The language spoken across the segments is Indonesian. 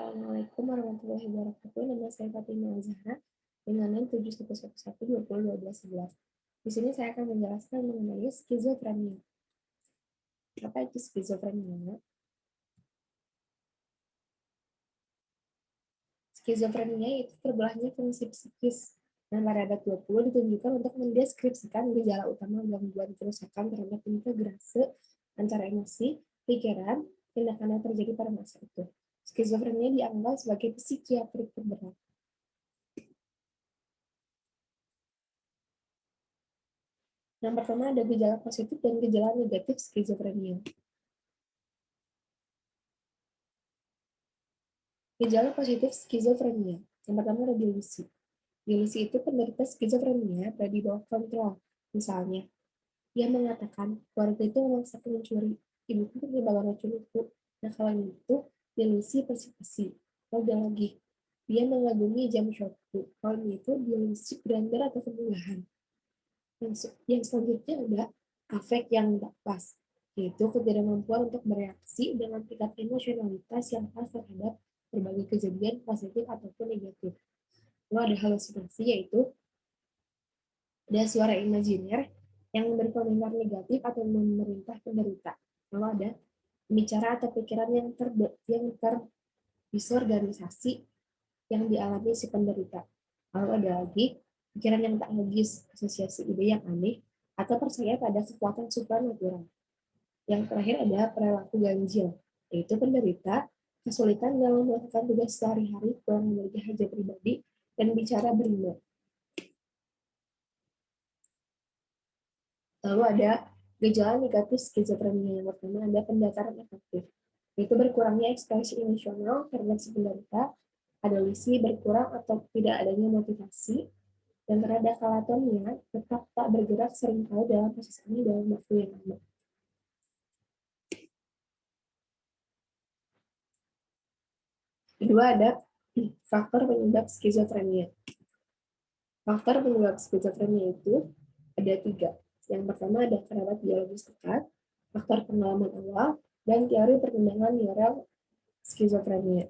Assalamualaikum warahmatullahi wabarakatuh. Nama saya Fatimah Zahra dengan NIM 7111201211. Di sini saya akan menjelaskan mengenai skizofrenia. Apa itu skizofrenia? Skizofrenia itu terbelahnya fungsi psikis dan pada abad 20 ditunjukkan untuk mendeskripsikan gejala utama gangguan kerusakan terhadap integrasi antara emosi, pikiran, tindakan yang terjadi pada masa itu. Skizofrenia dianggap sebagai psikiatrik terberat. Yang pertama ada gejala positif dan gejala negatif skizofrenia. Gejala positif skizofrenia. Yang pertama ada delusi. Delusi itu penderita skizofrenia berada di bawah kontrol. Misalnya, dia mengatakan keluarga itu memaksakan mencuri, ibuku terlibat racun itu. Nah, kalau itu delusi persekusi. Lalu lagi, dia mengagumi jam suatu. Kalau itu delusi grandeur atau kemegahan. Yang selanjutnya ada afek yang tak pas, yaitu ketidakmampuan untuk bereaksi dengan tingkat emosionalitas yang pas terhadap berbagai kejadian positif ataupun negatif. Lalu ada halusinasi, yaitu ada suara imajiner yang memberi komentar negatif atau memerintah penderita. Lalu ada bicara atau pikiran yang terdisorganisasi yang dialami si penderita. Lalu ada lagi pikiran yang tak logis, asosiasi ide yang aneh, atau percaya pada kekuatan supranatural. Yang terakhir ada perilaku ganjil, yaitu penderita kesulitan dalam melakukan tugas sehari-hari, kurang memiliki hajat pribadi, dan bicara berima. Lalu ada gejala negatif skizofrenia. Yang pertama ada pendataran afektif, yaitu berkurangnya ekspresi emosional karena si penderita, ada lisi berkurang atau tidak adanya motivasi, dan terhadap kalatonia tetap tak bergerak seringkali dalam proses ini dalam waktu yang lama. Kedua ada faktor penyebab skizofrenia. Faktor penyebab skizofrenia itu ada 3. Yang pertama ada kerabat biologis dekat, faktor pengalaman awal, dan teori perkembangan neural skizofrenia.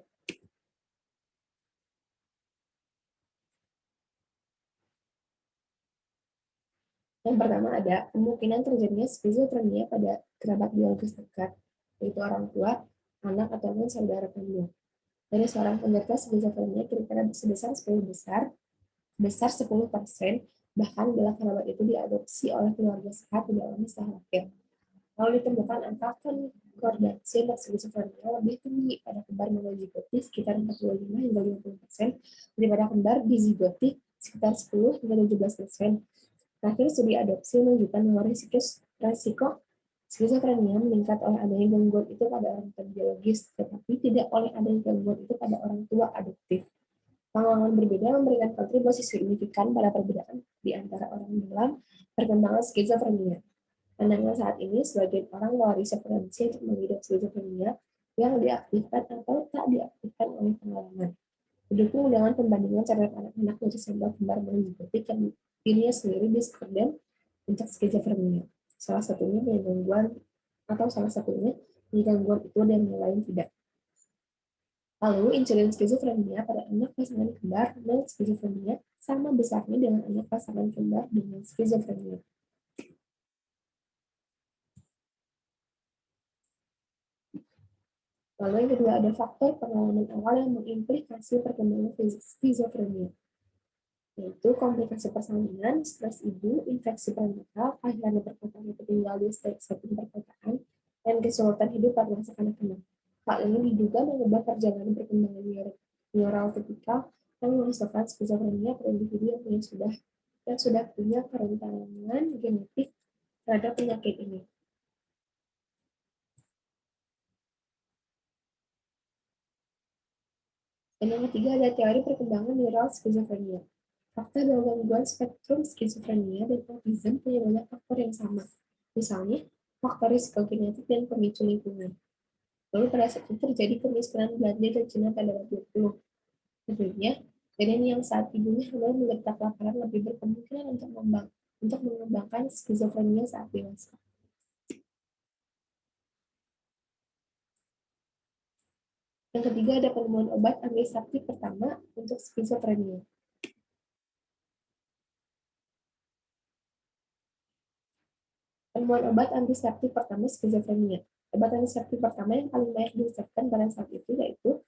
Yang pertama ada kemungkinan terjadinya skizofrenia pada kerabat biologis dekat, yaitu orang tua, anak, atau saudara kandung. Dari seorang penderita skizofrenia kira-kira sebesar 10%, bahkan bila kerabat itu diadopsi oleh keluarga sehat tidak lama setelah lahir. Lalu ditemukan angka koordinasi untuk skizofrenia lebih tinggi pada kembar monozigotik sekitar 45 hingga 50% daripada kembar dizigotik sekitar 10 hingga 17%. Terakhir, studi adopsi menunjukkan bahwa risiko skizofrenia meningkat oleh adanya gangguan itu pada orang tua biologis, tetapi tidak oleh adanya gangguan itu pada orang tua adoptif. Pengalaman berbeda memberikan kontribusi signifikan pada perbedaan di antara orang dalam perkembangan skizofrenia. Pandangan saat ini, sebagian orang mewariskan potensi untuk mengidap skizofrenia yang diaktifkan atau tak diaktifkan oleh pengalaman. Didukung dengan pembandingan terhadap anak-anak dari sampel kembar monozigotik yang dirinya sendiri diskorden untuk skizofrenia. Salah satunya gangguan itu dan yang lain tidak. Lalu, insulin skizofrenia pada anak pasangan kembar dan skizofrenia sama besarnya dengan anak pasangan kembar dengan skizofrenia. Lalu yang kedua ada faktor pengalaman awal yang mengimplikasi perkembangan skizofrenia, yaitu komplikasi persalinan, stres ibu, infeksi prenatal, kehilangan perkataan yang tinggal di setting perkataan, dan kesulitan hidup pada masa kanak-kanak. Hal ini diduga mengubah perjalanan perkembangan neural tipikal yang menghasilkan skizofrenia pada individu yang sudah punya kerentanan genetik terhadap penyakit ini. Dan yang ketiga ada teori perkembangan neural skizofrenia. Fakta bahwa gangguan spektrum skizofrenia dan autism punya banyak faktor yang sama. Misalnya, faktor risiko genetik dan pemicu lingkungan. Lalu pada saat itu terjadi kemiskinan Belanda dan Cina pada abad 20. Tentunya, janin yang saat ibunya hamil menderita kelaparan lebih berkemungkinan untuk mengembangkan skizofrenia saat dewasa. Yang ketiga ada penemuan obat antiseptik pertama untuk skizofrenia. Penemuan obat antiseptik pertama skizofrenia. Obat antiseptik pertama yang paling banyak diresepkan pada saat itu yaitu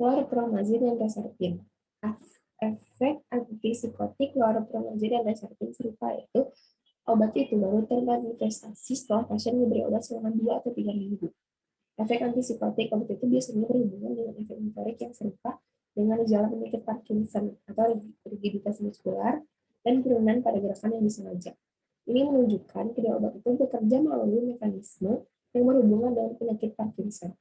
chlorpromazine dan reserpin. Efek antipsikotik chlorpromazine dan reserpin serupa, yaitu obat itu baru termanifestasi setelah pasien diberi obat selama 2 atau 3 minggu. Efek antipsikotik obat itu biasanya berhubungan dengan efek motorik yang serupa dengan gejala penyakit Parkinson atau rigiditas muskular dan penurunan pada gerakan yang disengaja. Ini menunjukkan kedua obat itu bekerja melalui mekanisme yang berhubungan dengan penyakit Parkinson.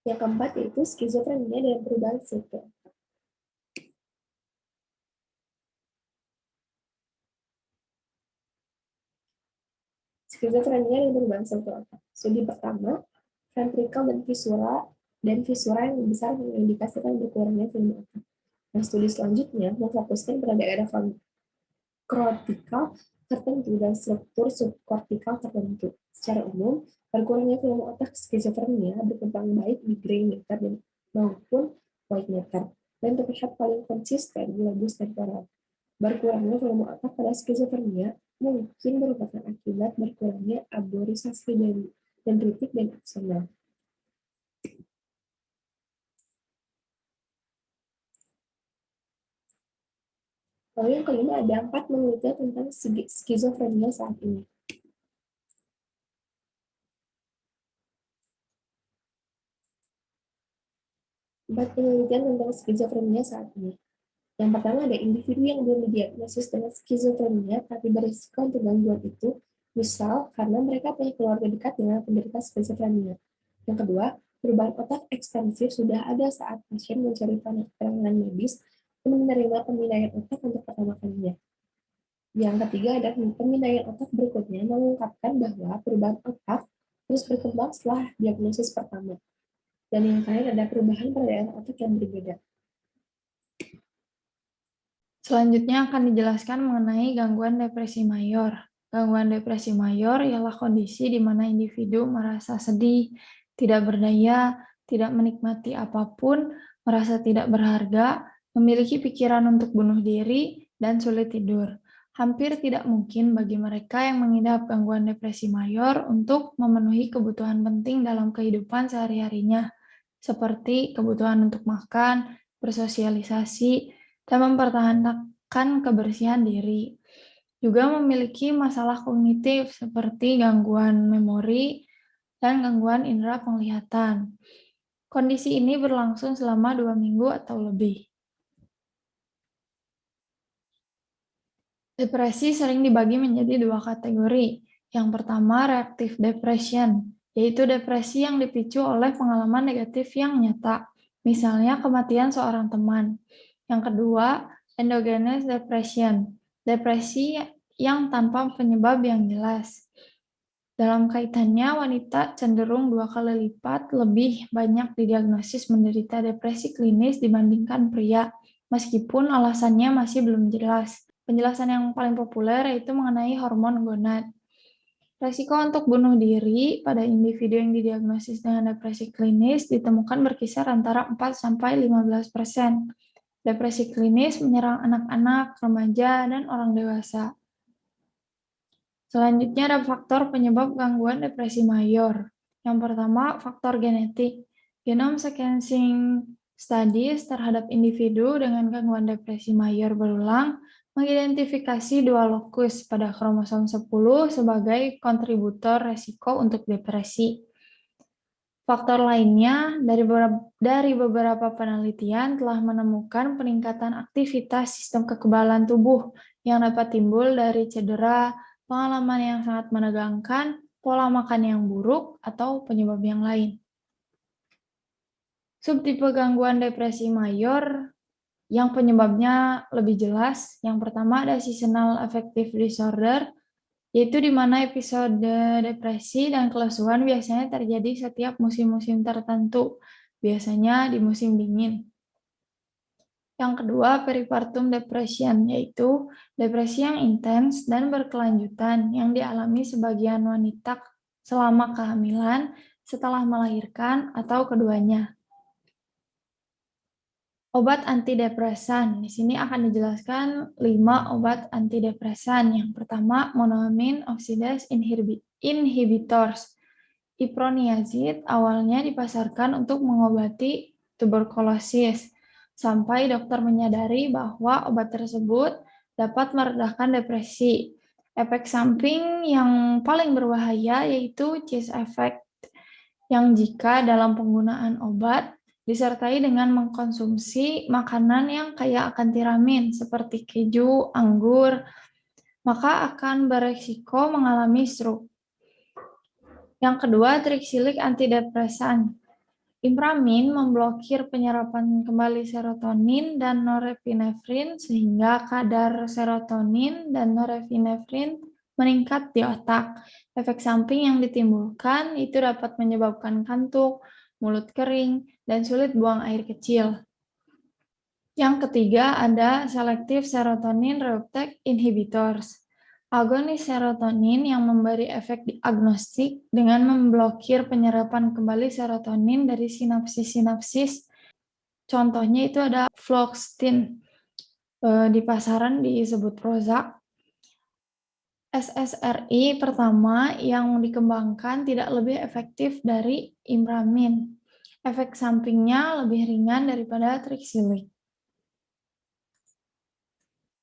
Yang keempat yaitu skizofrenia dan perubahan struktur. Skizofrenia dan perubahan struktur otak. Studi pertama, ventrikel dan visura yang besar mengindikasikan berkurangnya film otak. Nah, studi selanjutnya memfokuskan pada daerah kortikal tertentu dan struktur subkortikal tertentu. Secara umum, berkurangnya film otak skizofrenia berkembang baik di gray matter maupun white matter dan terlihat paling konsisten di lobus temporal. Berkurangnya volume otak pada skizofrenia mungkin merupakan akibat berkurangnya arborisasi dendritik dan aksional. Lalu yang kelima ada 4 penelitian tentang skizofrenia saat ini. Empat penelitian tentang skizofrenia saat ini. Yang pertama ada individu yang belum didiagnosis dengan skizofrenia tapi berisiko untuk gangguan itu, misal karena mereka punya keluarga dekat dengan penderita skizofrenia. Yang kedua, perubahan otak ekstensif sudah ada saat pasien mencari penanganan medis dan menerima pemindaian otak untuk pertama kalinya. Yang ketiga ada pemindaian otak berikutnya mengungkapkan bahwa perubahan otak terus berkembang setelah diagnosis pertama. Dan yang terakhir ada perubahan pada daerah otak yang berbeda. Selanjutnya akan dijelaskan mengenai gangguan depresi mayor. Gangguan depresi mayor ialah kondisi di mana individu merasa sedih, tidak berdaya, tidak menikmati apapun, merasa tidak berharga, memiliki pikiran untuk bunuh diri, dan sulit tidur. Hampir tidak mungkin bagi mereka yang mengidap gangguan depresi mayor untuk memenuhi kebutuhan penting dalam kehidupan sehari-harinya, seperti kebutuhan untuk makan, bersosialisasi, dan mempertahankan kebersihan diri. Juga memiliki masalah kognitif seperti gangguan memori dan gangguan indera penglihatan. Kondisi ini berlangsung selama 2 minggu atau lebih. Depresi sering dibagi menjadi 2 kategori. Yang pertama, reactive depression, yaitu depresi yang dipicu oleh pengalaman negatif yang nyata, misalnya kematian seorang teman. Yang kedua, endogenous depression, depresi yang tanpa penyebab yang jelas. Dalam kaitannya, wanita cenderung 2 kali lipat lebih banyak didiagnosis menderita depresi klinis dibandingkan pria, meskipun alasannya masih belum jelas. Penjelasan yang paling populer yaitu mengenai hormon gonad. Resiko untuk bunuh diri pada individu yang didiagnosis dengan depresi klinis ditemukan berkisar antara 4-15%. Depresi klinis menyerang anak-anak, remaja, dan orang dewasa. Selanjutnya ada faktor penyebab gangguan depresi mayor. Yang pertama, faktor genetik. Genome sequencing studies terhadap individu dengan gangguan depresi mayor berulang mengidentifikasi 2 lokus pada kromosom 10 sebagai kontributor resiko untuk depresi. Faktor lainnya, dari beberapa penelitian telah menemukan peningkatan aktivitas sistem kekebalan tubuh yang dapat timbul dari cedera, pengalaman yang sangat menegangkan, pola makan yang buruk, atau penyebab yang lain. Subtipe gangguan depresi mayor yang penyebabnya lebih jelas. Yang pertama ada seasonal affective disorder, yaitu di mana episode depresi dan kelesuan biasanya terjadi setiap musim-musim tertentu, biasanya di musim dingin. Yang kedua, peripartum depression, yaitu depresi yang intens dan berkelanjutan yang dialami sebagian wanita selama kehamilan, setelah melahirkan, atau keduanya. Obat antidepresan. Di sini akan dijelaskan 5 obat antidepresan. Yang pertama, monoamine oxidase inhibitors. Iproniazid awalnya dipasarkan untuk mengobati tuberkulosis, sampai dokter menyadari bahwa obat tersebut dapat meredakan depresi. Efek samping yang paling berbahaya yaitu chase effect, yang jika dalam penggunaan obat disertai dengan mengkonsumsi makanan yang kaya akan tiramin seperti keju, anggur, maka akan beresiko mengalami stroke. Yang kedua, triksilik antidepresan. Impramin memblokir penyerapan kembali serotonin dan norepinefrin sehingga kadar serotonin dan norepinefrin meningkat di otak. Efek samping yang ditimbulkan itu dapat menyebabkan kantuk, mulut kering, dan sulit buang air kecil. Yang ketiga ada selective serotonin reuptake inhibitors. Agonis serotonin yang memberi efek diagnostik dengan memblokir penyerapan kembali serotonin dari sinapsis-sinapsis. Contohnya itu ada fluoxetine. Di pasaran disebut Prozac. SSRI pertama yang dikembangkan tidak lebih efektif dari impramin. Efek sampingnya lebih ringan daripada triksilik.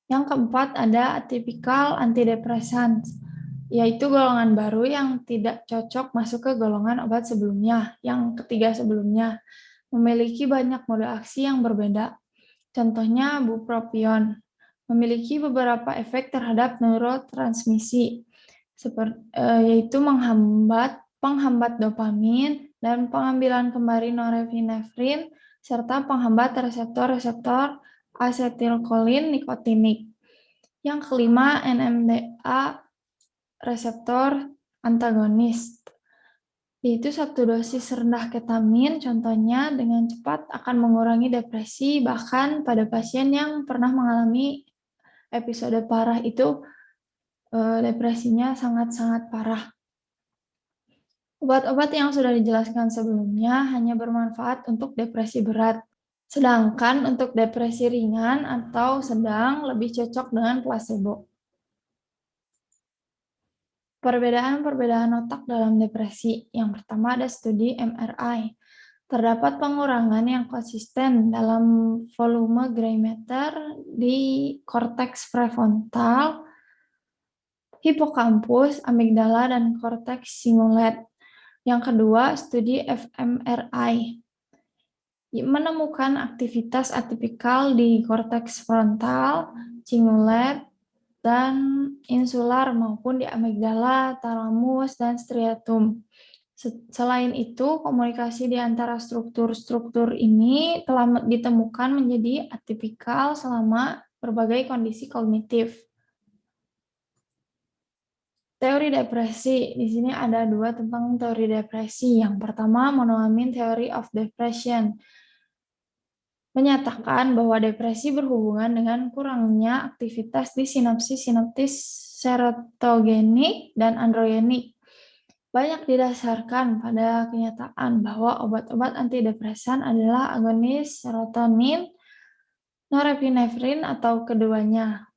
Yang keempat ada atypical antidepresan, yaitu golongan baru yang tidak cocok masuk ke golongan obat sebelumnya. Yang ketiga sebelumnya memiliki banyak mode aksi yang berbeda. Contohnya bupropion memiliki beberapa efek terhadap neurotransmisi, yaitu penghambat dopamin dan pengambilan kembali norepinefrin serta penghambat reseptor-reseptor asetilkolin nikotinik. Yang kelima, NMDA reseptor antagonis, yaitu satu dosis rendah ketamin, contohnya dengan cepat akan mengurangi depresi, bahkan pada pasien yang pernah mengalami episode parah itu depresinya sangat-sangat parah. Obat-obat yang sudah dijelaskan sebelumnya hanya bermanfaat untuk depresi berat. Sedangkan untuk depresi ringan atau sedang lebih cocok dengan placebo. Perbedaan-perbedaan otak dalam depresi. Yang pertama ada studi MRI. Terdapat pengurangan yang konsisten dalam volume gray matter di korteks prefrontal, hipokampus, amigdala, dan korteks cingulate. Yang kedua, studi fMRI menemukan aktivitas atipikal di korteks frontal, cingulate, dan insular maupun di amigdala, talamus, dan striatum. Selain itu, komunikasi di antara struktur-struktur ini telah ditemukan menjadi atipikal selama berbagai kondisi kognitif. Teori depresi. Di sini ada 2 tentang teori depresi. Yang pertama, monoamine theory of depression menyatakan bahwa depresi berhubungan dengan kurangnya aktivitas di sinapsis-sinapsis serotogenik dan androgenik. Banyak didasarkan pada kenyataan bahwa obat-obat antidepresan adalah agonis serotonin, norepinefrin, atau keduanya.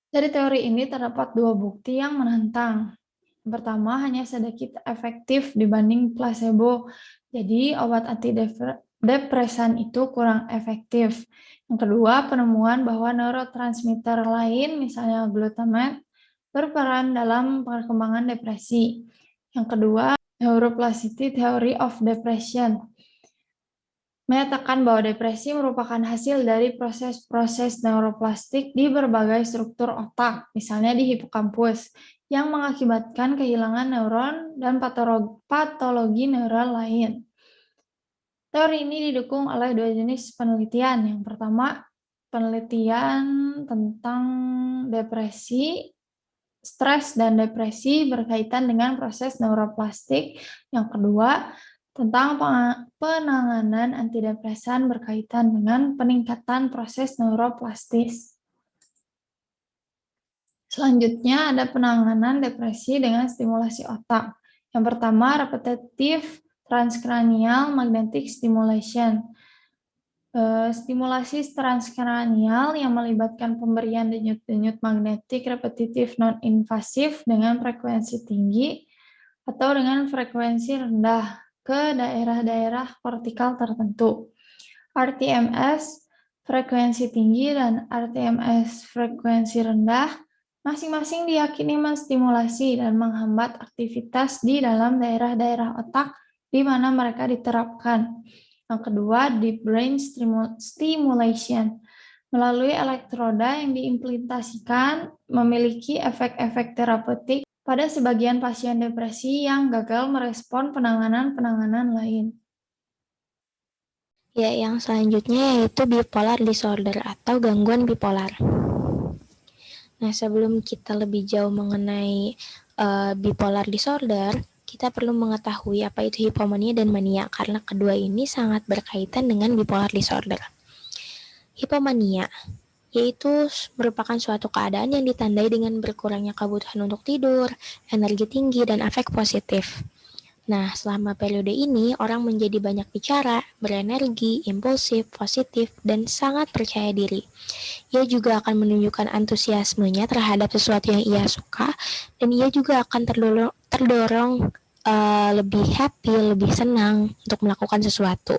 Dari teori ini terdapat 2 bukti yang menantang. Yang pertama, hanya sedikit efektif dibanding placebo. Jadi, obat antidepresan itu kurang efektif. Yang kedua, penemuan bahwa neurotransmitter lain, misalnya glutamate, berperan dalam perkembangan depresi. Yang kedua, neuroplasticity theory of depression menyatakan bahwa depresi merupakan hasil dari proses-proses neuroplastik di berbagai struktur otak, misalnya di hipokampus, yang mengakibatkan kehilangan neuron dan patologi neural lain. Teori ini didukung oleh 2 jenis penelitian. Yang pertama, penelitian tentang depresi, stres dan depresi berkaitan dengan proses neuroplastik. Yang kedua, tentang penanganan antidepresan berkaitan dengan peningkatan proses neuroplastis. Selanjutnya ada penanganan depresi dengan stimulasi otak. Yang pertama, repetitive transcranial magnetic stimulation. Stimulasi transkranial yang melibatkan pemberian denyut-denyut magnetik repetitif non-invasif dengan frekuensi tinggi atau dengan frekuensi rendah ke daerah-daerah kortikal tertentu. RTMS frekuensi tinggi dan RTMS frekuensi rendah masing-masing diyakini menstimulasi dan menghambat aktivitas di dalam daerah-daerah otak di mana mereka diterapkan. Yang kedua, deep brain stimulation. Melalui elektroda yang diimplementasikan memiliki efek-efek terapeutik pada sebagian pasien depresi yang gagal merespon penanganan-penanganan lain. Ya, yang selanjutnya yaitu bipolar disorder atau gangguan bipolar. Nah, sebelum kita lebih jauh mengenai bipolar disorder, kita perlu mengetahui apa itu hipomania dan mania, karena kedua ini sangat berkaitan dengan bipolar disorder. Hipomania yaitu merupakan suatu keadaan yang ditandai dengan berkurangnya kebutuhan untuk tidur, energi tinggi, dan afek positif. Nah, selama periode ini, orang menjadi banyak bicara, berenergi, impulsif, positif, dan sangat percaya diri. Ia juga akan menunjukkan antusiasmenya terhadap sesuatu yang ia suka, dan ia juga akan terdorong lebih happy, lebih senang untuk melakukan sesuatu.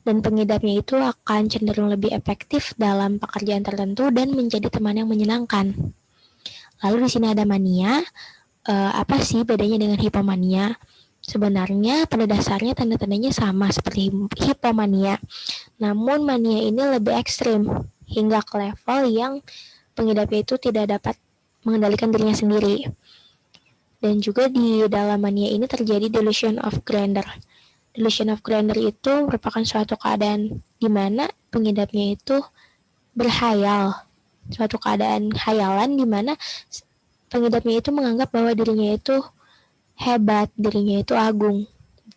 Dan pengidapnya itu akan cenderung lebih efektif dalam pekerjaan tertentu dan menjadi teman yang menyenangkan. Lalu di sini ada mania. Apa sih bedanya dengan hipomania? Sebenarnya pada dasarnya tanda-tandanya sama seperti hipomania. Namun mania ini lebih ekstrim hingga ke level yang pengidapnya itu tidak dapat mengendalikan dirinya sendiri. Dan juga di dalam mania ini terjadi delusion of grandeur. Delusion of grandeur itu merupakan suatu keadaan di mana pengidapnya itu berhayal, suatu keadaan hayalan di mana pengidapnya itu menganggap bahwa dirinya itu hebat, dirinya itu agung.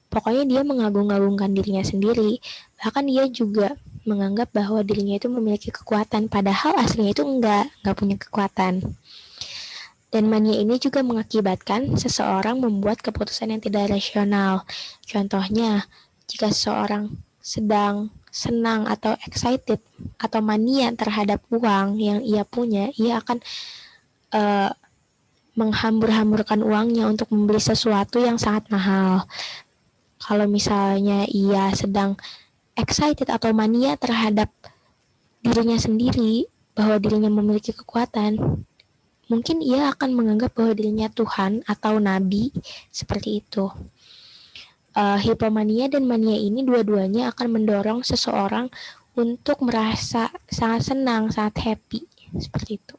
Pokoknya dia mengagung-agungkan dirinya sendiri. Bahkan dia juga menganggap bahwa dirinya itu memiliki kekuatan, padahal aslinya itu enggak punya kekuatan. Dan mania ini juga mengakibatkan seseorang membuat keputusan yang tidak rasional. Contohnya, jika seseorang sedang senang atau excited atau mania terhadap uang yang ia punya, ia akan menghambur-hamburkan uangnya untuk membeli sesuatu yang sangat mahal. Kalau misalnya ia sedang excited atau mania terhadap dirinya sendiri, bahwa dirinya memiliki kekuatan, mungkin ia akan menganggap bahwa dirinya Tuhan atau Nabi, seperti itu. Hipomania dan mania ini dua-duanya akan mendorong seseorang untuk merasa sangat senang, sangat happy, seperti itu.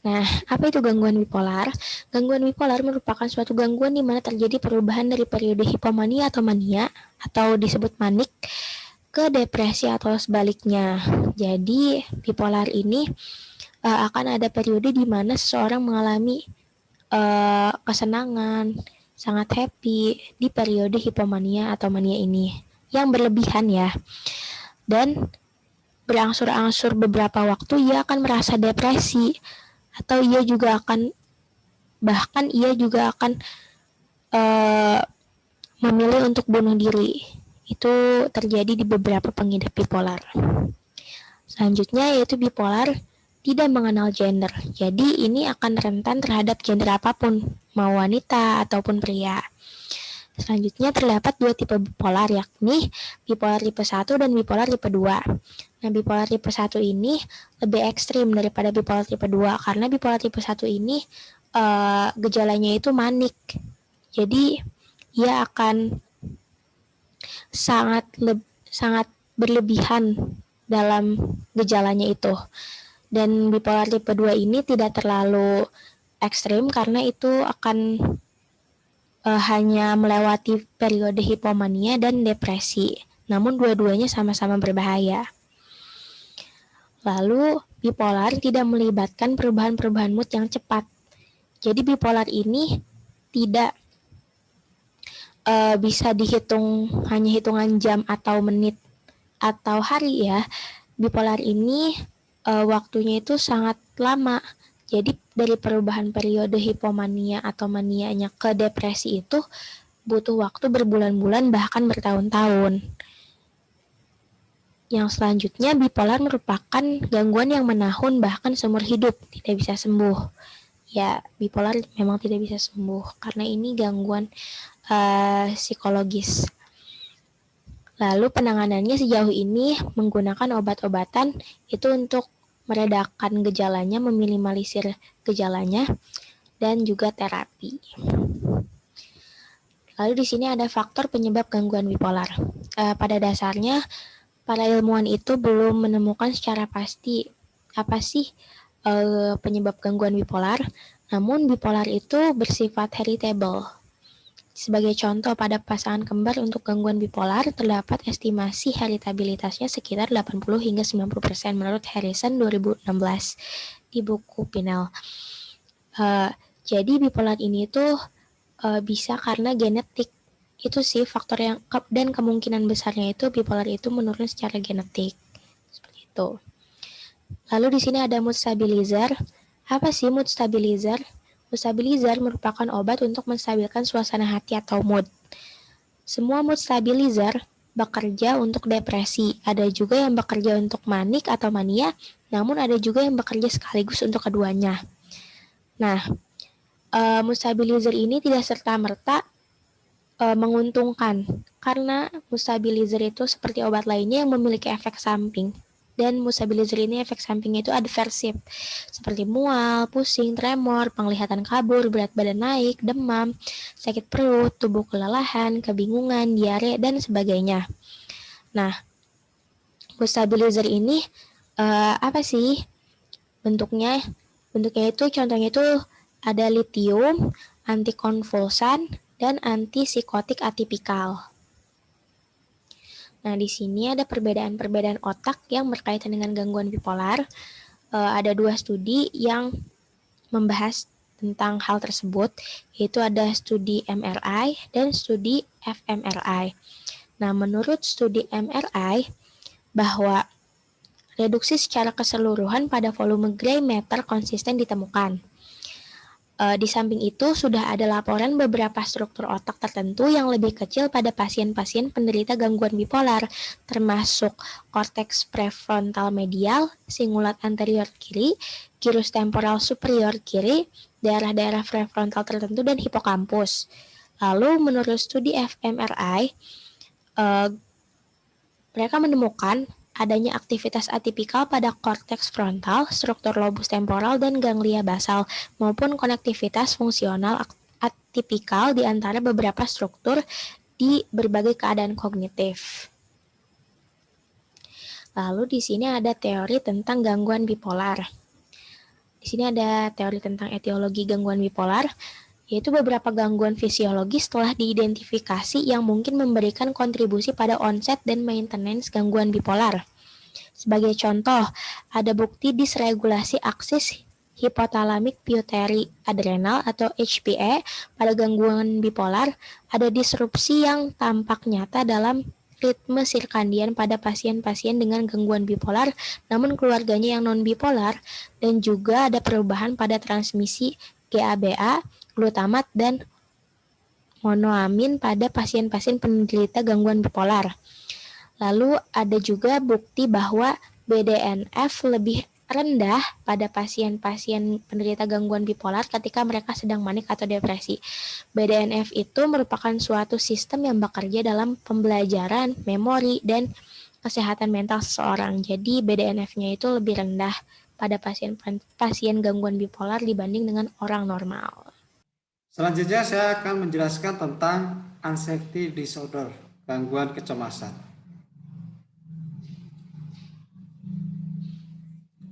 Nah, apa itu gangguan bipolar? Gangguan bipolar merupakan suatu gangguan di mana terjadi perubahan dari periode hipomania atau mania, atau disebut manik, ke depresi atau sebaliknya. Jadi, bipolar ini akan ada periode di mana seseorang mengalami kesenangan, sangat happy di periode hipomania atau mania ini, yang berlebihan ya. Dan berangsur-angsur beberapa waktu ia akan merasa depresi, atau ia juga akan memilih untuk bunuh diri. Itu terjadi di beberapa pengidap bipolar. Selanjutnya yaitu bipolar tidak mengenal gender. Jadi ini akan rentan terhadap gender apapun, mau wanita ataupun pria. Selanjutnya terdapat dua tipe bipolar, yakni bipolar tipe 1 dan bipolar tipe 2. Nah, bipolar tipe 1 ini lebih ekstrim daripada bipolar tipe 2, karena bipolar tipe 1 ini gejalanya itu manik. Jadi, ia akan sangat berlebihan dalam gejalanya itu. Dan bipolar tipe 2 ini tidak terlalu ekstrim karena itu akan hanya melewati periode hipomania dan depresi. Namun dua-duanya sama-sama berbahaya. Lalu, bipolar tidak melibatkan perubahan-perubahan mood yang cepat. Jadi bipolar ini tidak bisa dihitung hanya hitungan jam atau menit atau hari ya. Bipolar ini waktunya itu sangat lama. Jadi dari perubahan periode hipomania atau manianya ke depresi itu butuh waktu berbulan-bulan bahkan bertahun-tahun. Yang selanjutnya, bipolar merupakan gangguan yang menahun bahkan seumur hidup, tidak bisa sembuh. Ya, bipolar memang tidak bisa sembuh karena ini gangguan psikologis. Lalu penanganannya sejauh ini menggunakan obat-obatan itu untuk meredakan gejalanya, meminimalisir gejalanya, dan juga terapi. Lalu di sini ada faktor penyebab gangguan bipolar. Pada dasarnya, para ilmuwan itu belum menemukan secara pasti apa sih penyebab gangguan bipolar. Namun bipolar itu bersifat heritable. Sebagai contoh, pada pasangan kembar untuk gangguan bipolar terdapat estimasi heritabilitasnya sekitar 80 hingga 90% menurut Harrison 2016 di buku Pinel. Jadi bipolar ini tuh bisa karena genetik. Itu sih faktor yang dan kemungkinan besarnya itu bipolar itu menurun secara genetik. Seperti itu. Lalu di sini ada mood stabilizer. Apa sih mood stabilizer? Mood stabilizer merupakan obat untuk menstabilkan suasana hati atau mood. Semua mood stabilizer bekerja untuk depresi. Ada juga yang bekerja untuk manik atau mania, namun ada juga yang bekerja sekaligus untuk keduanya. Nah, mood stabilizer ini tidak serta-merta menguntungkan karena mood stabilizer itu seperti obat lainnya yang memiliki efek samping. Dan mood stabilizer ini efek sampingnya itu adversif, seperti mual, pusing, tremor, penglihatan kabur, berat badan naik, demam, sakit perut, tubuh kelelahan, kebingungan, diare, dan sebagainya. Nah, mood stabilizer ini apa sih bentuknya? Bentuknya itu contohnya itu ada lithium, antikonvulsan, dan antipsikotik atipikal. Nah, di sini ada perbedaan-perbedaan otak yang berkaitan dengan gangguan bipolar. Ada 2 studi yang membahas tentang hal tersebut, yaitu ada studi MRI dan studi fMRI. Nah, menurut studi MRI, bahwa reduksi secara keseluruhan pada volume gray matter konsisten ditemukan. Di samping itu, sudah ada laporan beberapa struktur otak tertentu yang lebih kecil pada pasien-pasien penderita gangguan bipolar, termasuk korteks prefrontal medial, singulat anterior kiri, gyrus temporal superior kiri, daerah-daerah prefrontal tertentu, dan hipokampus. Lalu, menurut studi fMRI, mereka menemukan adanya aktivitas atipikal pada korteks frontal, struktur lobus temporal, dan ganglia basal, maupun konektivitas fungsional atipikal di antara beberapa struktur di berbagai keadaan kognitif. Lalu di sini ada teori tentang gangguan bipolar. Di sini ada teori tentang etiologi gangguan bipolar, yaitu beberapa gangguan fisiologis telah diidentifikasi yang mungkin memberikan kontribusi pada onset dan maintenance gangguan bipolar. Sebagai contoh, ada bukti disregulasi aksis hipotalamik pituitary adrenal atau HPA pada gangguan bipolar, ada disrupsi yang tampak nyata dalam ritme sirkadian pada pasien-pasien dengan gangguan bipolar, namun keluarganya yang non-bipolar, dan juga ada perubahan pada transmisi GABA, glutamat, dan monoamin pada pasien-pasien penderita gangguan bipolar. Lalu ada juga bukti bahwa BDNF lebih rendah pada pasien-pasien penderita gangguan bipolar ketika mereka sedang manik atau depresi. BDNF itu merupakan suatu sistem yang bekerja dalam pembelajaran, memori, dan kesehatan mental seseorang. Jadi BDNF-nya itu lebih rendah pada pasien gangguan bipolar dibanding dengan orang normal. Selanjutnya saya akan menjelaskan tentang anxiety disorder, gangguan kecemasan.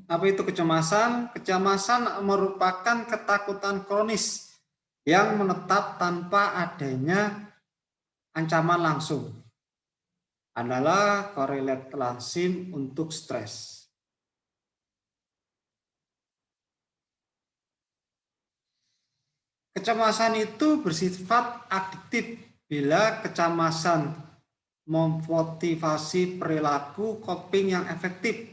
Apa itu kecemasan? Kecemasan merupakan ketakutan kronis yang menetap tanpa adanya ancaman langsung. Adalah korelat lazim untuk stres. Kecemasan itu bersifat adiktif bila kecemasan memotivasi perilaku coping yang efektif.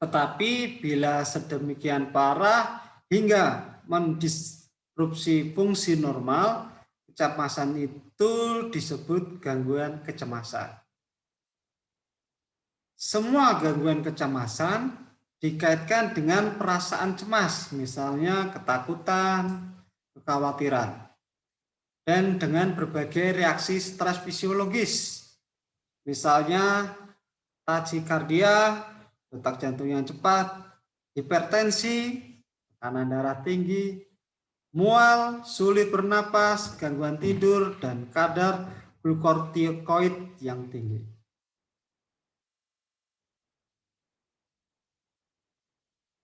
Tetapi bila sedemikian parah hingga mendisrupsi fungsi normal, kecemasan itu disebut gangguan kecemasan. Semua gangguan kecemasan dikaitkan dengan perasaan cemas, misalnya ketakutan, kekhawatiran, dan dengan berbagai reaksi stres fisiologis, misalnya tachikardia, detak jantung yang cepat, hipertensi, tekanan darah tinggi, mual, sulit bernapas, gangguan tidur, dan kadar glukortikoid yang tinggi.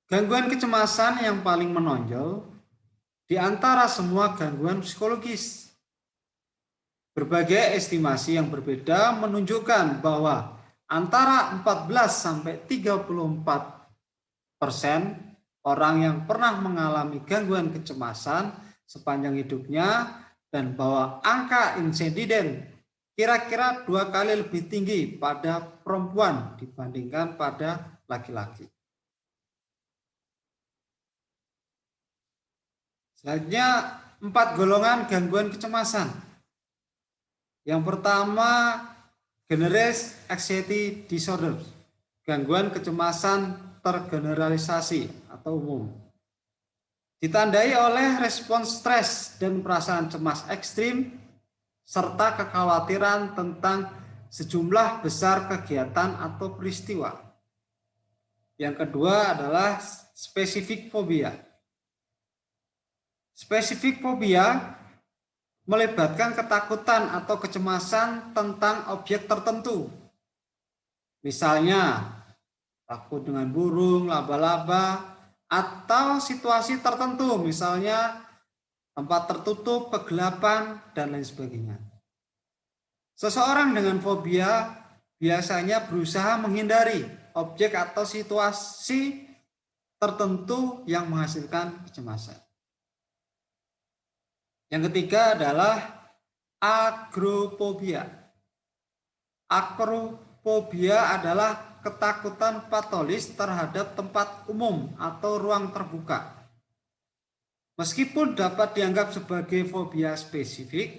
Gangguan kecemasan yang paling menonjol di antara semua gangguan psikologis. Berbagai estimasi yang berbeda menunjukkan bahwa antara 14 sampai 34% orang yang pernah mengalami gangguan kecemasan sepanjang hidupnya, dan bahwa angka insiden kira-kira 2 kali lebih tinggi pada perempuan dibandingkan pada laki-laki. Selanjutnya, 4 golongan gangguan kecemasan. Yang pertama, generalized anxiety disorder, gangguan kecemasan tergeneralisasi atau umum. Ditandai oleh respons stres dan perasaan cemas ekstrim, serta kekhawatiran tentang sejumlah besar kegiatan atau peristiwa. Yang kedua adalah spesifik fobia. Spesifik fobia melibatkan ketakutan atau kecemasan tentang objek tertentu. Misalnya, takut dengan burung, laba-laba, atau situasi tertentu, misalnya tempat tertutup, kegelapan, dan lain sebagainya. Seseorang dengan fobia biasanya berusaha menghindari objek atau situasi tertentu yang menghasilkan kecemasan. Yang ketiga adalah agoraphobia. Agoraphobia adalah ketakutan patolis terhadap tempat umum atau ruang terbuka. Meskipun dapat dianggap sebagai fobia spesifik,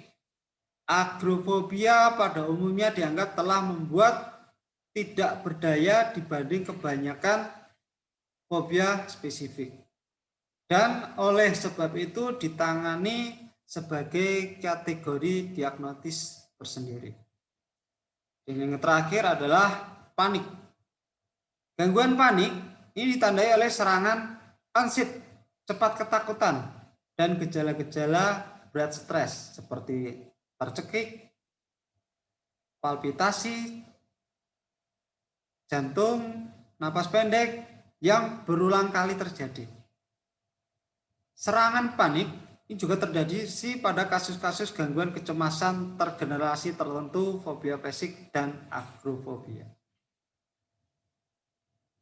agoraphobia pada umumnya dianggap telah membuat tidak berdaya dibanding kebanyakan fobia spesifik. Dan oleh sebab itu ditangani sebagai kategori diagnosis tersendiri. Dan yang terakhir adalah panik. Gangguan panik ini ditandai oleh serangan ansip, cepat ketakutan, dan gejala-gejala berat stres seperti tercekik, palpitasi, jantung, napas pendek yang berulang kali terjadi. Serangan panik ini juga terjadi pada kasus-kasus gangguan kecemasan tergeneralisasi tertentu, fobia basic, dan agoraphobia.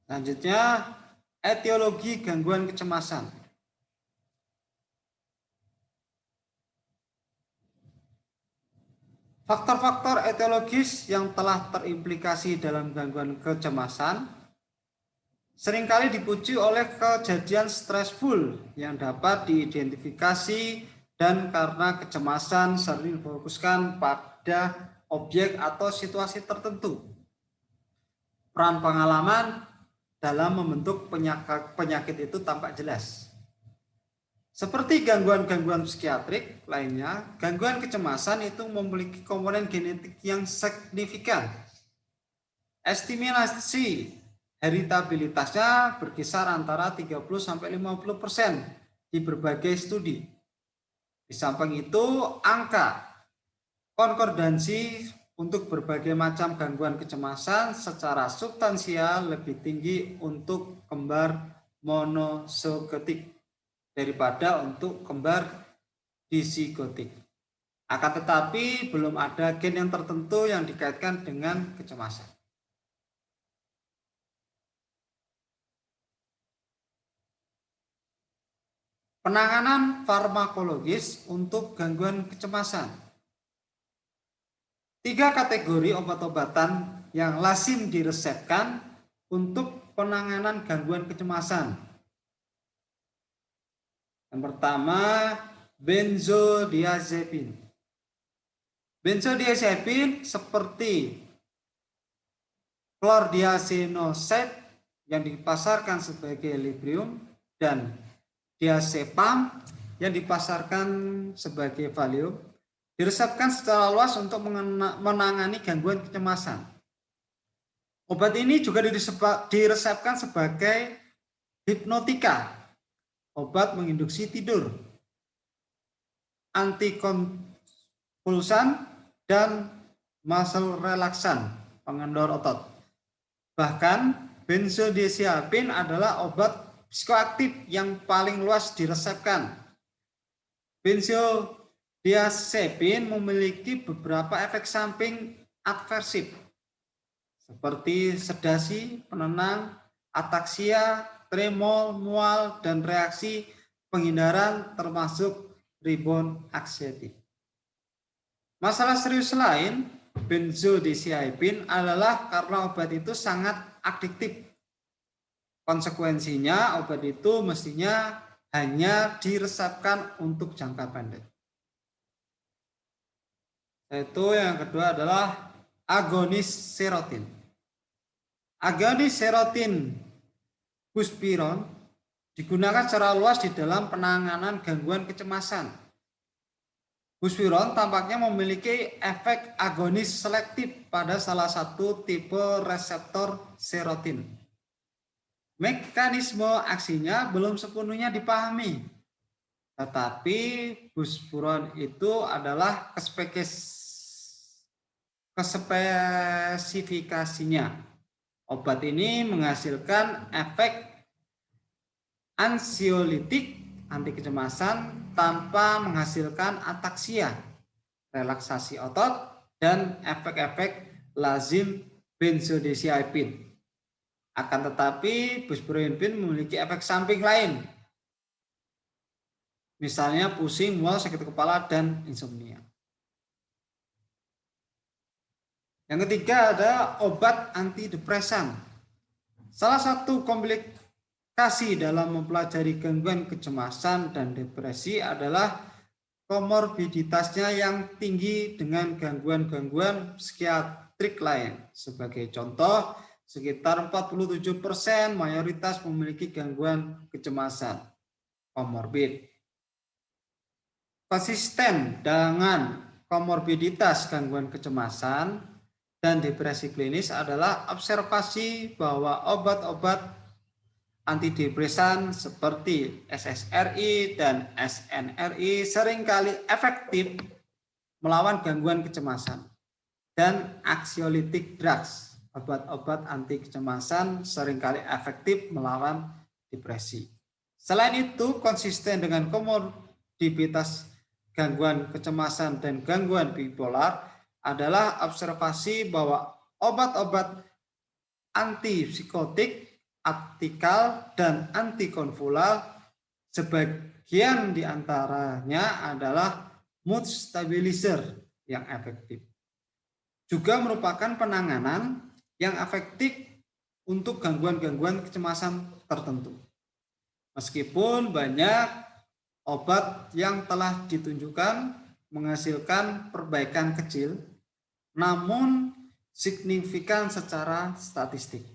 Selanjutnya, etiologi gangguan kecemasan. Faktor-faktor etiologis yang telah terimplikasi dalam gangguan kecemasan seringkali dipicu oleh kejadian stressful yang dapat diidentifikasi, dan karena kecemasan sering difokuskan pada objek atau situasi tertentu. Peran pengalaman dalam membentuk penyakit itu tampak jelas. Seperti gangguan-gangguan psikiatrik lainnya, gangguan kecemasan itu memiliki komponen genetik yang signifikan. Estimasi heritabilitasnya berkisar antara 30-50% di berbagai studi. Di samping itu, angka konkordansi untuk berbagai macam gangguan kecemasan secara substansial lebih tinggi untuk kembar monozigotik daripada untuk kembar disigotik. Akan tetapi belum ada gen yang tertentu yang dikaitkan dengan kecemasan. Penanganan farmakologis untuk gangguan kecemasan. 3 kategori obat-obatan yang lazim diresepkan untuk penanganan gangguan kecemasan. Yang pertama, benzodiazepin. Benzodiazepin seperti chlordiazepoxide yang dipasarkan sebagai Librium dan diazepam yang dipasarkan sebagai Valium diresepkan secara luas untuk menangani gangguan kecemasan. Obat ini juga diresepkan sebagai hipnotika, obat menginduksi tidur, antikonvulsan, dan muscle relaksan, pengendor otot. Bahkan benzodiazepin adalah obat psikoaktif yang paling luas diresepkan. Benzodiazepin memiliki beberapa efek samping adversif seperti sedasi, penenang, ataksia, tremor, mual, dan reaksi penghindaran termasuk rebound anxiety. Masalah serius lain benzodiazepin adalah karena obat itu sangat adiktif. Konsekuensinya obat itu mestinya hanya diresepkan untuk jangka pendek. Yaitu yang kedua adalah agonis serotin. Agonis serotin buspirone digunakan secara luas di dalam penanganan gangguan kecemasan. Buspirone tampaknya memiliki efek agonis selektif pada salah satu tipe reseptor serotin. Mekanisme aksinya belum sepenuhnya dipahami, tetapi buspirone itu adalah kespesifikasinya. Obat ini menghasilkan efek ansiolitik, anti kecemasan, tanpa menghasilkan ataksia, relaksasi otot, dan efek-efek lazim benzodiazepin. Akan tetapi buspirone memiliki efek samping lain, misalnya pusing, mual, sakit kepala, dan insomnia. Yang ketiga ada obat antidepresan. Salah satu komplikasi dalam mempelajari gangguan kecemasan dan depresi adalah komorbiditasnya yang tinggi dengan gangguan-gangguan psikiatrik lain. Sebagai contoh, sekitar 47% mayoritas memiliki gangguan kecemasan komorbid. Konsisten dengan komorbiditas gangguan kecemasan dan depresi klinis adalah observasi bahwa obat-obat antidepresan seperti SSRI dan SNRI seringkali efektif melawan gangguan kecemasan, dan anxiolytic drugs, obat-obat anti kecemasan, seringkali efektif melawan depresi. Selain itu, konsisten dengan komorbiditas gangguan kecemasan dan gangguan bipolar adalah observasi bahwa obat-obat antipsikotik, atikal, dan antikonvulsif sebagian diantaranya adalah mood stabilizer yang efektif. Juga merupakan penanganan yang efektif untuk gangguan-gangguan kecemasan tertentu. Meskipun banyak obat yang telah ditunjukkan menghasilkan perbaikan kecil, namun signifikan secara statistik.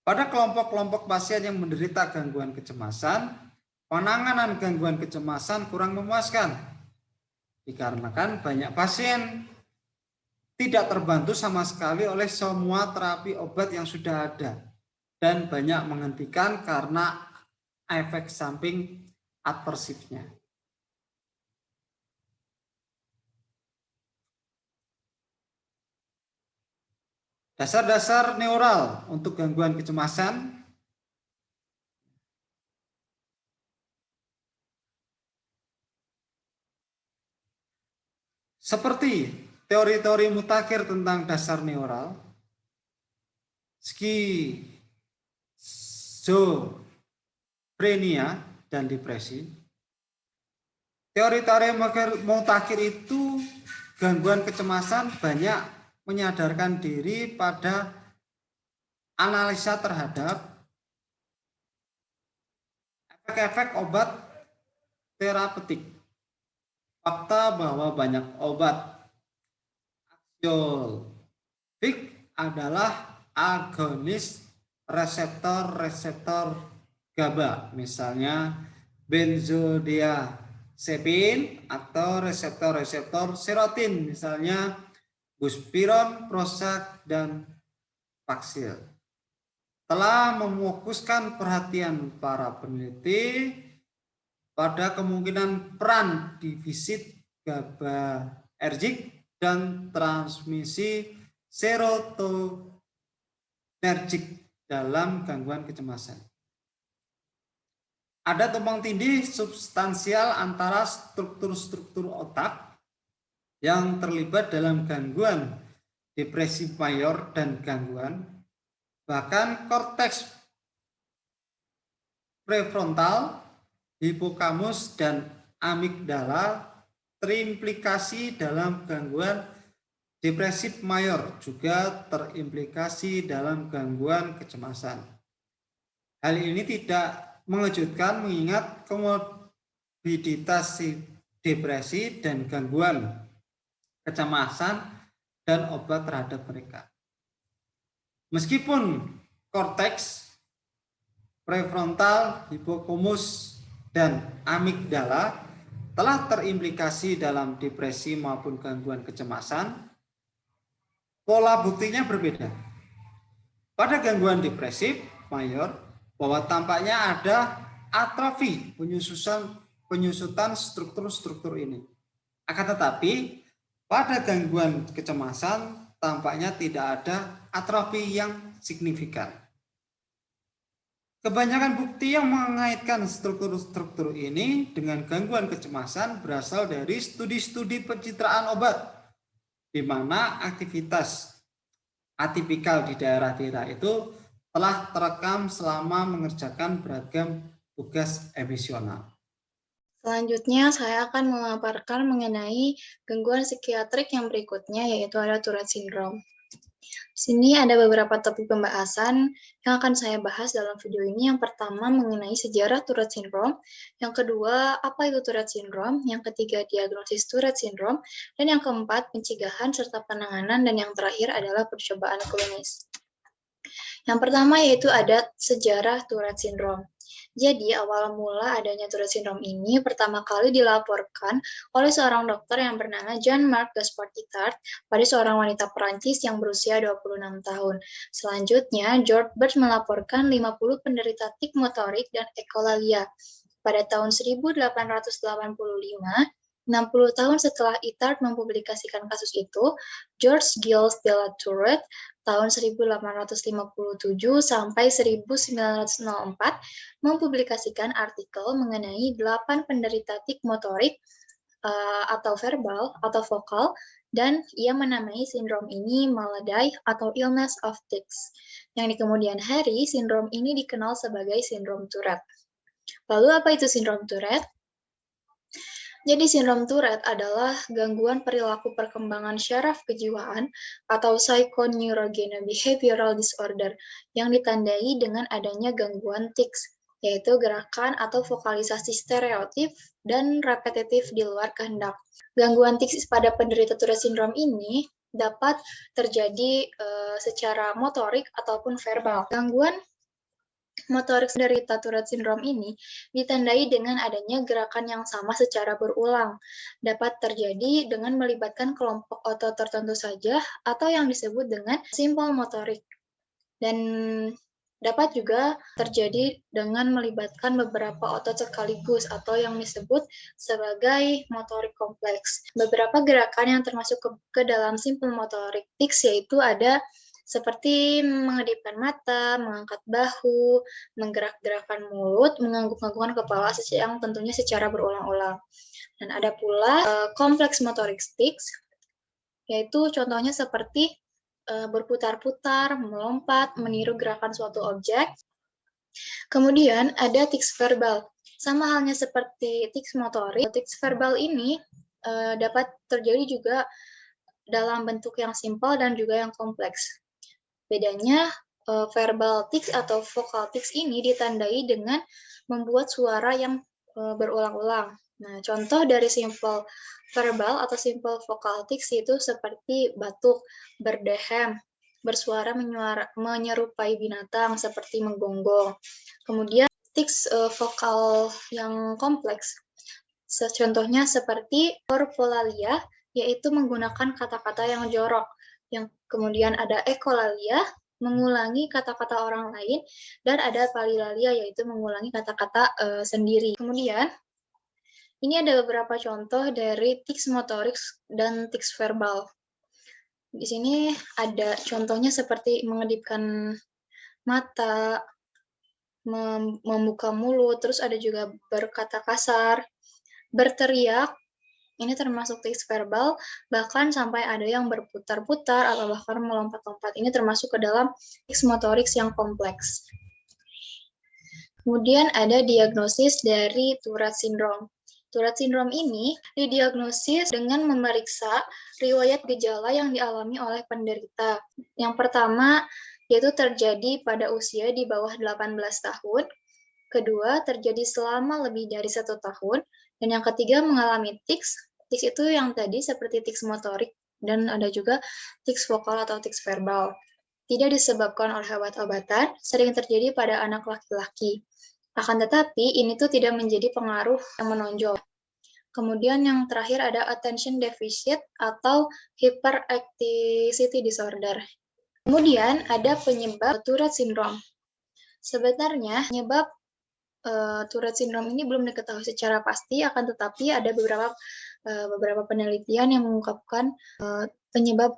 Pada kelompok-kelompok pasien yang menderita gangguan kecemasan, penanganan gangguan kecemasan kurang memuaskan, dikarenakan banyak pasien tidak terbantu sama sekali oleh semua terapi obat yang sudah ada, dan banyak menghentikan karena efek samping adversifnya. Dasar-dasar neural untuk gangguan kecemasan. Seperti teori-teori mutakhir tentang dasar neural, skizofrenia, dan depresi. Teori-teori mutakhir itu gangguan kecemasan banyak menyadarkan diri pada analisa terhadap efek-efek obat terapeutik. Fakta bahwa banyak obat anksiolítik adalah agonis reseptor-reseptor GABA, misalnya benzodiazepin, atau reseptor-reseptor serotin, misalnya buspirone, Prozac, dan Paxil. Telah memfokuskan perhatian para peneliti pada kemungkinan peran divisit GABAergik dan transmisi serotonergik dalam gangguan kecemasan. Ada tumpang tindih substansial antara struktur-struktur otak yang terlibat dalam gangguan depresi mayor dan gangguan, bahkan korteks prefrontal, hipokamus, dan amigdala terimplikasi dalam gangguan depresif mayor, juga terimplikasi dalam gangguan kecemasan. Hal ini tidak mengejutkan mengingat komorbiditas depresi dan gangguan kecemasan dan obat terhadap mereka. Meskipun korteks prefrontal, hipokamus, dan amigdala telah terimplikasi dalam depresi maupun gangguan kecemasan, pola buktinya berbeda. Pada gangguan depresif mayor, bahwa tampaknya ada atrofi penyusutan struktur-struktur ini. Akan tetapi, pada gangguan kecemasan tampaknya tidak ada atrofi yang signifikan. Kebanyakan bukti yang mengaitkan struktur-struktur ini dengan gangguan kecemasan berasal dari studi-studi pencitraan obat, di mana aktivitas atipikal di daerah-daerah itu telah terekam selama mengerjakan beragam tugas emisional. Selanjutnya, saya akan memaparkan mengenai gangguan psikiatrik yang berikutnya, yaitu ada Tourette Syndrome. Di sini ada beberapa topik pembahasan yang akan saya bahas dalam video ini. Yang pertama, mengenai sejarah Tourette Syndrome. Yang kedua, apa itu Tourette Syndrome. Yang ketiga, diagnosis Tourette Syndrome. Dan yang keempat, pencegahan serta penanganan. Dan yang terakhir adalah percobaan klinis. Yang pertama yaitu ada sejarah Tourette Syndrome. Jadi, awal mula adanya Tourette Syndrome ini pertama kali dilaporkan oleh seorang dokter yang bernama Jean-Marc Gaspard Itard pada seorang wanita Perancis yang berusia 26 tahun. Selanjutnya, George Birch melaporkan 50 penderita tik motorik dan ekolalia. Pada tahun 1885, 60 tahun setelah Itard mempublikasikan kasus itu, George Gilles de la Tourette tahun 1857 sampai 1904 mempublikasikan artikel mengenai 8 penderita tik motorik atau verbal atau vokal, dan ia menamai sindrom ini malady atau illness of tics. Yang di kemudian hari, sindrom ini dikenal sebagai sindrom Tourette. Lalu apa itu sindrom Tourette? Jadi sindrom Tourette adalah gangguan perilaku perkembangan syaraf kejiwaan atau psychoneurobehavioral disorder yang ditandai dengan adanya gangguan tics, yaitu gerakan atau vokalisasi stereotip dan repetitif di luar kehendak. Gangguan tics pada penderita Tourette syndrome ini dapat terjadi secara motorik ataupun verbal. Gangguan motorik penderita Tourette syndrome ini ditandai dengan adanya gerakan yang sama secara berulang. Dapat terjadi dengan melibatkan kelompok otot tertentu saja atau yang disebut dengan simple motorik. Dan dapat juga terjadi dengan melibatkan beberapa otot sekaligus atau yang disebut sebagai motorik kompleks. Beberapa gerakan yang termasuk ke dalam simple motorik tics yaitu ada seperti mengedipkan mata, mengangkat bahu, menggerak-gerakkan mulut, mengangguk-anggukkan kepala yang tentunya secara berulang-ulang. Dan ada pula kompleks motorik tics, yaitu contohnya seperti berputar-putar, melompat, meniru gerakan suatu objek. Kemudian ada tics verbal. Sama halnya seperti tics motorik, tics verbal ini dapat terjadi juga dalam bentuk yang simpel dan juga yang kompleks. Bedanya, verbal tics atau vocal tics ini ditandai dengan membuat suara yang berulang-ulang. Nah, contoh dari simple verbal atau simple vocal tics itu seperti batuk, berdehem, bersuara menyerupai binatang seperti menggonggong. Kemudian tics vokal yang kompleks, contohnya seperti korpolalia, yaitu menggunakan kata-kata yang jorok. Yang kemudian ada ekolalia, mengulangi kata-kata orang lain, dan ada palilalia, yaitu mengulangi kata-kata sendiri. Kemudian, ini ada beberapa contoh dari tics motorik dan tics verbal. Di sini ada contohnya seperti mengedipkan mata, membuka mulut, terus ada juga berkata kasar, berteriak, ini termasuk tics verbal, bahkan sampai ada yang berputar-putar atau bahkan melompat-lompat. Ini termasuk ke dalam tics motorik yang kompleks. Kemudian ada diagnosis dari Tourette syndrome. Tourette syndrome ini didiagnosis dengan memeriksa riwayat gejala yang dialami oleh penderita. Yang pertama, yaitu terjadi pada usia di bawah 18 tahun. Kedua, terjadi selama lebih dari 1 tahun. Dan yang ketiga, mengalami tics. Tics itu yang tadi seperti tics motorik, dan ada juga tics vokal atau tics verbal. Tidak disebabkan oleh obat-obatan, sering terjadi pada anak laki-laki. Akan tetapi, ini tuh tidak menjadi pengaruh yang menonjol. Kemudian yang terakhir ada attention deficit atau hyperactivity disorder. Kemudian ada penyebab Tourette syndrome. Sebenarnya penyebab Tourette syndrome ini belum diketahui secara pasti, akan tetapi ada beberapa penelitian yang mengungkapkan penyebab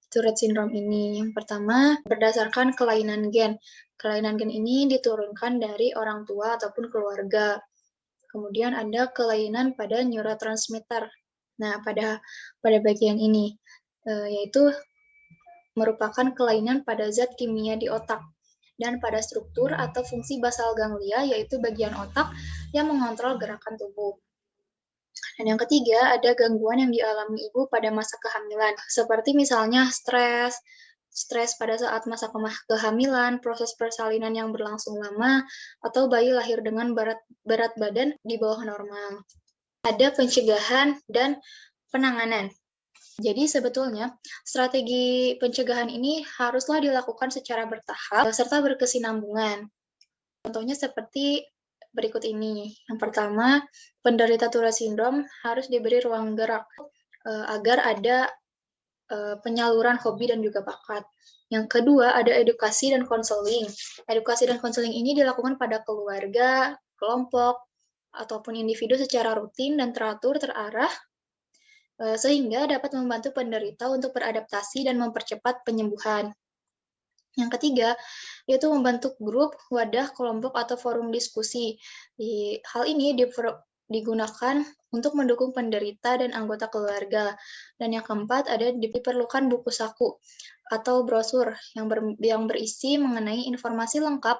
Tourette syndrome ini. Yang pertama, berdasarkan kelainan gen. Kelainan gen ini diturunkan dari orang tua ataupun keluarga. Kemudian ada kelainan pada neurotransmitter. Nah, pada bagian ini, yaitu merupakan kelainan pada zat kimia di otak dan pada struktur atau fungsi basal ganglia, yaitu bagian otak yang mengontrol gerakan tubuh. Dan yang ketiga, ada gangguan yang dialami ibu pada masa kehamilan, seperti misalnya stres pada saat masa kehamilan, proses persalinan yang berlangsung lama, atau bayi lahir dengan berat badan di bawah normal. Ada pencegahan dan penanganan. Jadi sebetulnya strategi pencegahan ini haruslah dilakukan secara bertahap serta berkesinambungan. Contohnya seperti berikut ini. Yang pertama, penderita Tourette syndrome harus diberi ruang gerak agar ada penyaluran hobi dan juga bakat. Yang kedua, ada edukasi dan konseling. Edukasi dan konseling ini dilakukan pada keluarga, kelompok, ataupun individu secara rutin dan teratur, terarah, sehingga dapat membantu penderita untuk beradaptasi dan mempercepat penyembuhan. Yang ketiga, yaitu membentuk grup, wadah, kelompok, atau forum diskusi. Hal ini digunakan untuk mendukung penderita dan anggota keluarga. Dan yang keempat, ada diperlukan buku saku atau brosur yang berisi mengenai informasi lengkap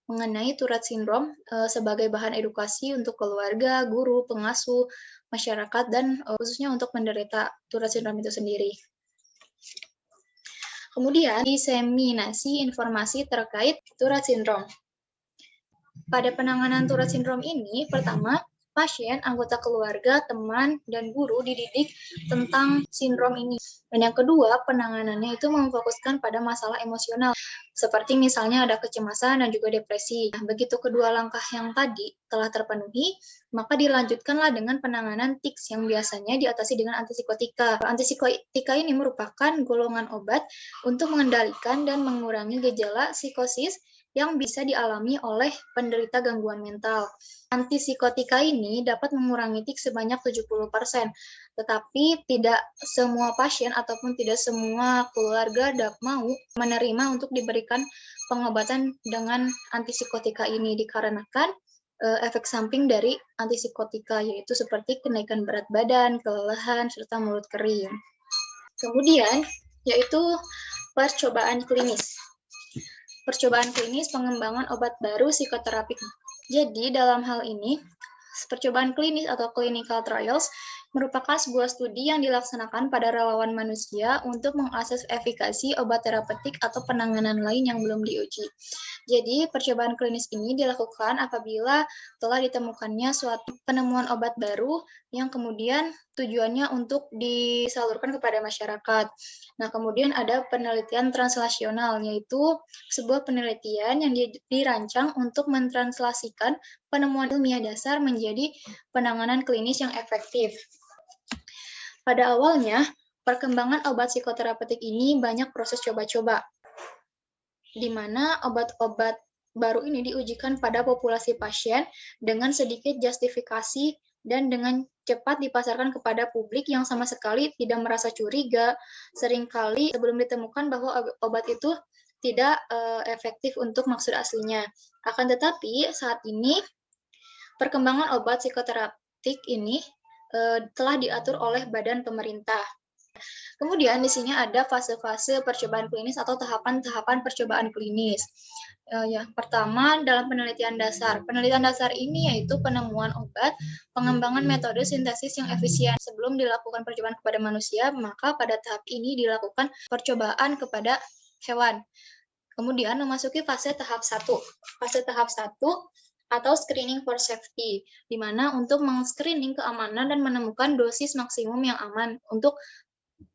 mengenai Tourette syndrome sebagai bahan edukasi untuk keluarga, guru, pengasuh, masyarakat, dan khususnya untuk penderita Tourette syndrome itu sendiri. Kemudian, diseminasi informasi terkait Tourette syndrome. Pada penanganan Tourette syndrome ini, pertama, pasien, anggota keluarga, teman, dan guru dididik tentang sindrom ini. Dan yang kedua, penanganannya itu memfokuskan pada masalah emosional, seperti misalnya ada kecemasan dan juga depresi. Nah, begitu kedua langkah yang tadi telah terpenuhi, maka dilanjutkanlah dengan penanganan tics yang biasanya diatasi dengan antipsikotika. Antipsikotika ini merupakan golongan obat untuk mengendalikan dan mengurangi gejala psikosis yang bisa dialami oleh penderita gangguan mental. Antipsikotika ini dapat mengurangi tics sebanyak 70%, tetapi tidak semua pasien ataupun tidak semua keluarga mau menerima untuk diberikan pengobatan dengan antipsikotika ini dikarenakan efek samping dari antipsikotika, yaitu seperti kenaikan berat badan, kelelahan, serta mulut kering. Kemudian, yaitu percobaan klinis. Percobaan klinis pengembangan obat baru psikoterapik. Jadi, dalam hal ini, percobaan klinis atau clinical trials merupakan sebuah studi yang dilaksanakan pada relawan manusia untuk mengakses efikasi obat terapeutik atau penanganan lain yang belum diuji. Jadi, percobaan klinis ini dilakukan apabila telah ditemukannya suatu penemuan obat baru yang kemudian tujuannya untuk disalurkan kepada masyarakat. Nah, kemudian ada penelitian translasional, yaitu sebuah penelitian yang dirancang untuk mentranslasikan penemuan ilmiah dasar menjadi penanganan klinis yang efektif. Pada awalnya, perkembangan obat psikoterapeutik ini banyak proses coba-coba, di mana obat-obat baru ini diujikan pada populasi pasien dengan sedikit justifikasi dan dengan cepat dipasarkan kepada publik yang sama sekali tidak merasa curiga. Seringkali sebelum ditemukan bahwa obat itu tidak efektif untuk maksud aslinya. Akan tetapi saat ini perkembangan obat psikoterapeutik ini telah diatur oleh badan pemerintah. Kemudian di sini ada fase-fase percobaan klinis atau tahapan-tahapan percobaan klinis. Yang pertama dalam penelitian dasar. Penelitian dasar ini yaitu penemuan obat, pengembangan metode sintesis yang efisien. Sebelum dilakukan percobaan kepada manusia, maka pada tahap ini dilakukan percobaan kepada hewan. Kemudian memasuki fase tahap 1. Fase tahap 1 atau screening for safety, di mana untuk meng-screening keamanan dan menemukan dosis maksimum yang aman untuk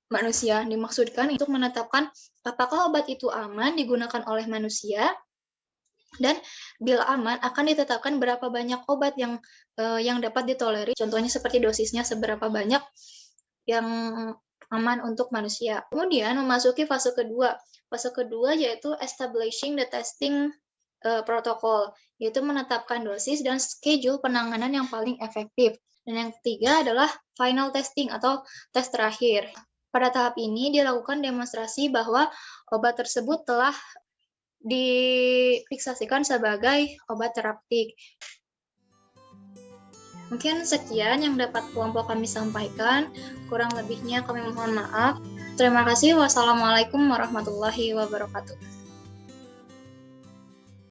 manusia. Dimaksudkan untuk menetapkan apakah obat itu aman digunakan oleh manusia, dan bila aman akan ditetapkan berapa banyak obat yang dapat ditolerir. Contohnya seperti dosisnya seberapa banyak yang aman untuk manusia. Kemudian memasuki fase kedua. Fase kedua yaitu establishing the testing protokol, yaitu menetapkan dosis dan schedule penanganan yang paling efektif. Dan yang ketiga adalah final testing atau tes terakhir. Pada tahap ini dilakukan demonstrasi bahwa obat tersebut telah difiksasikan sebagai obat terapeutik. Mungkin sekian yang dapat kelompok kami sampaikan. Kurang lebihnya kami mohon maaf. Terima kasih. Wassalamualaikum warahmatullahi wabarakatuh.